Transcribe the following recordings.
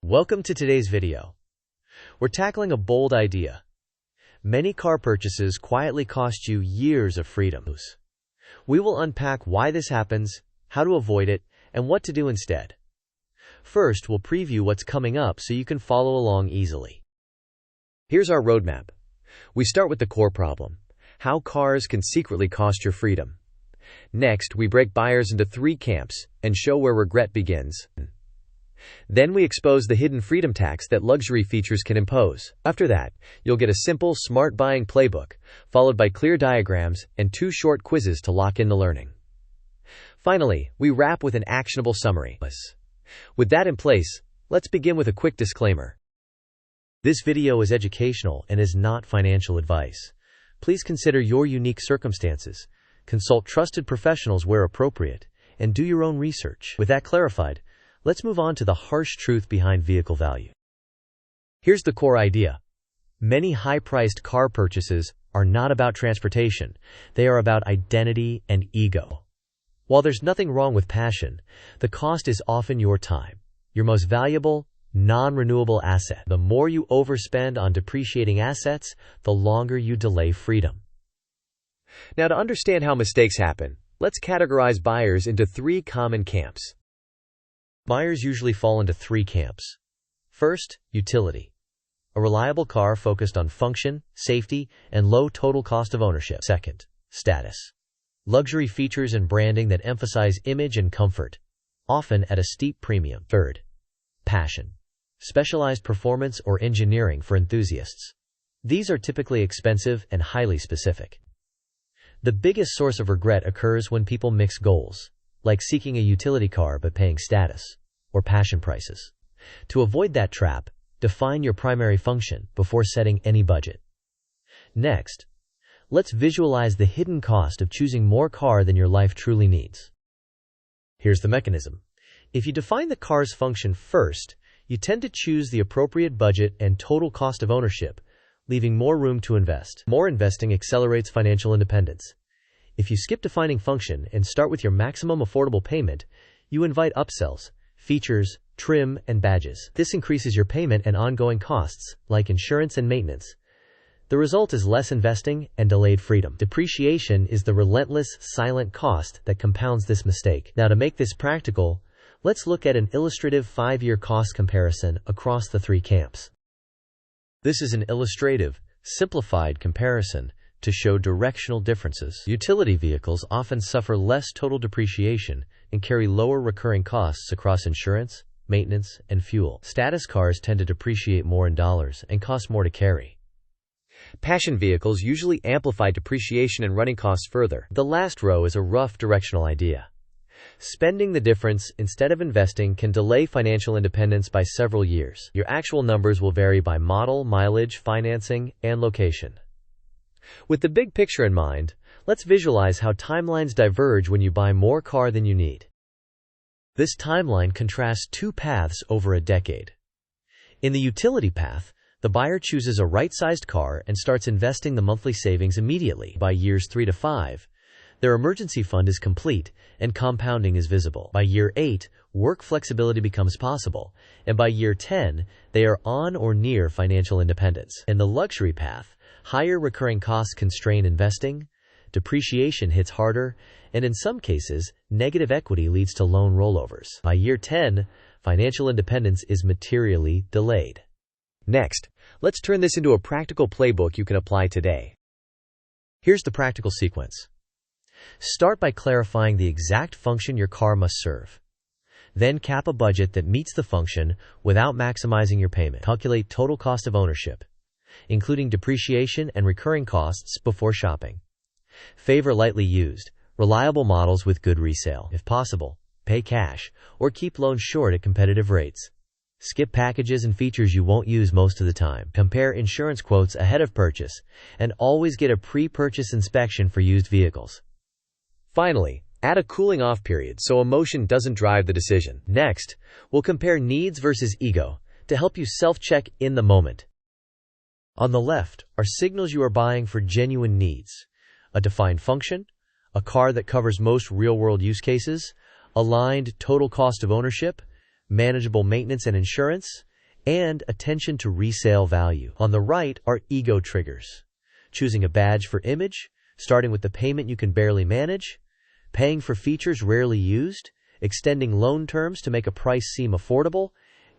Welcome to today's video. We're tackling a bold idea. Many car purchases quietly cost you years of freedom. We will unpack why this happens, how to avoid it, and what to do instead. First, we'll preview what's coming up so you can follow along easily. Here's our roadmap. We start with the core problem: how cars can secretly cost your freedom. Next, we break buyers into 3 camps and show where regret begins. Then we expose the hidden freedom tax that luxury features can impose. After that, you'll get a simple, smart buying playbook, followed by clear diagrams and 2 short quizzes to lock in the learning. Finally, we wrap with an actionable summary. With that in place, let's begin with a quick disclaimer. This video is educational and is not financial advice. Please consider your unique circumstances, consult trusted professionals where appropriate, and do your own research. With that clarified, let's move on to the harsh truth behind vehicle value. Here's the core idea. Many high-priced car purchases are not about transportation. They are about identity and ego. While there's nothing wrong with passion, the cost is often your time, your most valuable, non-renewable asset. The more you overspend on depreciating assets, the longer you delay freedom. Now, to understand how mistakes happen, let's categorize buyers into 3 common camps. Buyers usually fall into 3 camps. First, utility. A reliable car focused on function, safety, and low total cost of ownership. Second, status. Luxury features and branding that emphasize image and comfort, often at a steep premium. Third, passion. Specialized performance or engineering for enthusiasts. These are typically expensive and highly specific. The biggest source of regret occurs when people mix goals, like seeking a utility car but paying status or passion prices. To avoid that trap, define your primary function before setting any budget. Next, let's visualize the hidden cost of choosing more car than your life truly needs. Here's the mechanism. If you define the car's function first, you tend to choose the appropriate budget and total cost of ownership, leaving more room to invest. More investing accelerates financial independence. If you skip defining function and start with your maximum affordable payment, you invite upsells, features, trim, and badges. This increases your payment and ongoing costs, like insurance and maintenance. The result is less investing and delayed freedom. Depreciation is the relentless, silent cost that compounds this mistake. Now, to make this practical, let's look at an illustrative 5-year cost comparison across the 3 camps. This is an illustrative, simplified comparison to show directional differences. Utility vehicles often suffer less total depreciation and carry lower recurring costs across insurance, maintenance, and fuel. Status cars tend to depreciate more in dollars and cost more to carry. Passion vehicles usually amplify depreciation and running costs further. The last row is a rough directional idea. Spending the difference instead of investing can delay financial independence by several years. Your actual numbers will vary by model, mileage, financing, and location. With the big picture in mind, let's visualize how timelines diverge when you buy more car than you need. This timeline contrasts 2 paths over a decade. In the utility path, the buyer chooses a right-sized car and starts investing the monthly savings immediately. By years 3 to 5, their emergency fund is complete and compounding is visible. By year 8, work flexibility becomes possible, and by year 10, they are on or near financial independence. In the luxury path, higher recurring costs constrain investing, depreciation hits harder, and in some cases, negative equity leads to loan rollovers. By year 10, financial independence is materially delayed. Next, let's turn this into a practical playbook you can apply today. Here's the practical sequence. Start by clarifying the exact function your car must serve. Then cap a budget that meets the function without maximizing your payment. Calculate total cost of ownership, including depreciation and recurring costs before shopping. Favor lightly used, reliable models with good resale. If possible, pay cash or keep loans short at competitive rates. Skip packages and features you won't use most of the time. Compare insurance quotes ahead of purchase and always get a pre-purchase inspection for used vehicles. Finally, add a cooling-off period so emotion doesn't drive the decision. Next, we'll compare needs versus ego to help you self-check in the moment. On the left are signals you are buying for genuine needs: a defined function, a car that covers most real-world use cases, aligned total cost of ownership, manageable maintenance and insurance, and attention to resale value. On the right are ego triggers. Choosing a badge for image, starting with the payment you can barely manage, paying for features rarely used, extending loan terms to make a price seem affordable,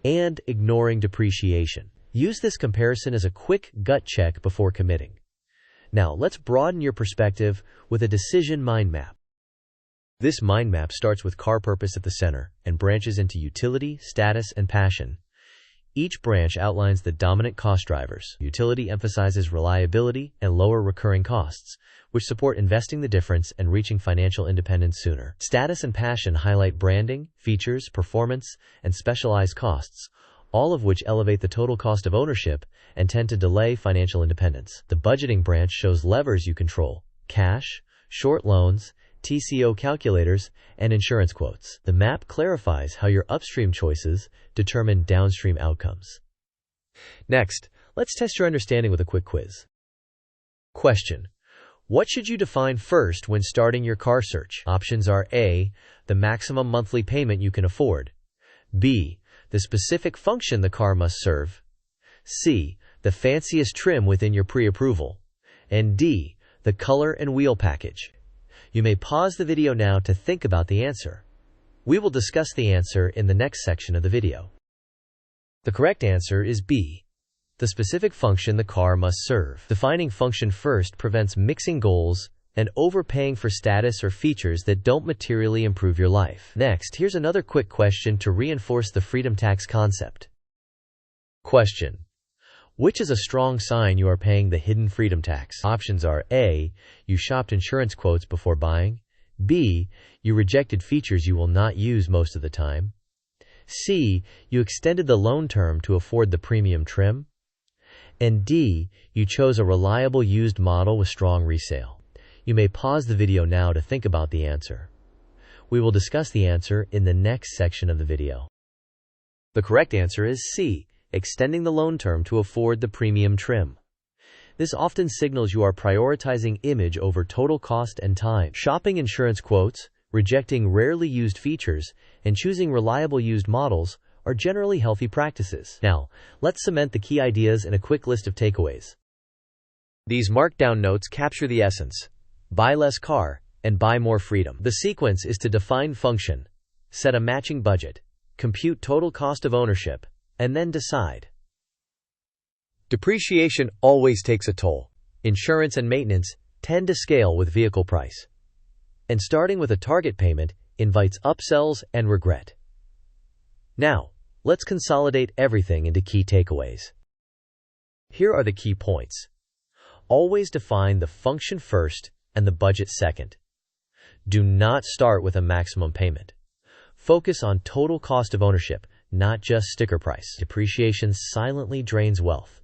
and ignoring depreciation. Use this comparison as a quick gut check before committing. Now, let's broaden your perspective with a decision mind map. This mind map starts with car purpose at the center and branches into utility, status, and passion. Each branch outlines the dominant cost drivers. Utility emphasizes reliability and lower recurring costs, which support investing the difference and reaching financial independence sooner. Status and passion highlight branding, features, performance, and specialized costs, all of which elevate the total cost of ownership and tend to delay financial independence. The budgeting branch shows levers you control: cash, short loans, TCO calculators, and insurance quotes. The map clarifies how your upstream choices determine downstream outcomes. Next, let's test your understanding with a quick quiz. Question: what should you define first when starting your car search? Options are A, the maximum monthly payment you can afford; B, the specific function the car must serve; C, the fanciest trim within your pre-approval; and D, the color and wheel package. You may pause the video now to think about the answer. We will discuss the answer in the next section of the video. The correct answer is B, the specific function the car must serve. Defining function first prevents mixing goals and overpaying for status or features that don't materially improve your life. Next, here's another quick question to reinforce the freedom tax concept. Question: which is a strong sign you are paying the hidden freedom tax? Options are A, you shopped insurance quotes before buying; B, you rejected features you will not use most of the time; C, you extended the loan term to afford the premium trim; and D, you chose a reliable used model with strong resale. You may pause the video now to think about the answer. We will discuss the answer in the next section of the video. The correct answer is C, extending the loan term to afford the premium trim. This often signals you are prioritizing image over total cost and time. Shopping insurance quotes, rejecting rarely used features, and choosing reliable used models are generally healthy practices. Now, let's cement the key ideas in a quick list of takeaways. These markdown notes capture the essence: buy less car and buy more freedom. The sequence is to define function, set a matching budget, compute total cost of ownership, and then decide. Depreciation always takes a toll. Insurance and maintenance tend to scale with vehicle price. And starting with a target payment invites upsells and regret. Now, let's consolidate everything into key takeaways. Here are the key points. Always define the function first and the budget second. Do not start with a maximum payment. Focus on total cost of ownership, not just sticker price. Depreciation silently drains wealth.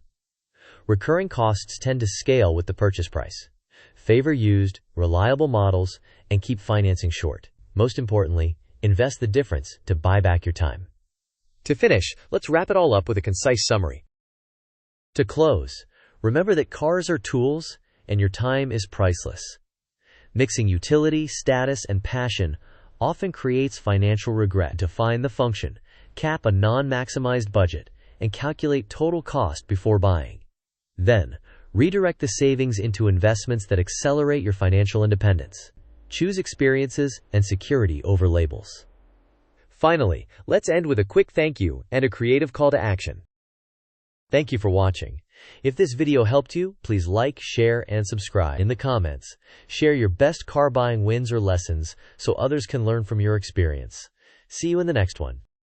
Recurring costs tend to scale with the purchase price. Favor used, reliable models, and keep financing short. Most importantly, invest the difference to buy back your time. To finish, let's wrap it all up with a concise summary. To close, remember that cars are tools and your time is priceless. Mixing utility, status, and passion often creates financial regret. Define the function, cap a non-maximized budget, and calculate total cost before buying. Then, redirect the savings into investments that accelerate your financial independence. Choose experiences and security over labels. Finally, let's end with a quick thank you and a creative call to action. Thank you for watching. If this video helped you, please like, share, and subscribe. In the comments, share your best car buying wins or lessons so others can learn from your experience. See you in the next one.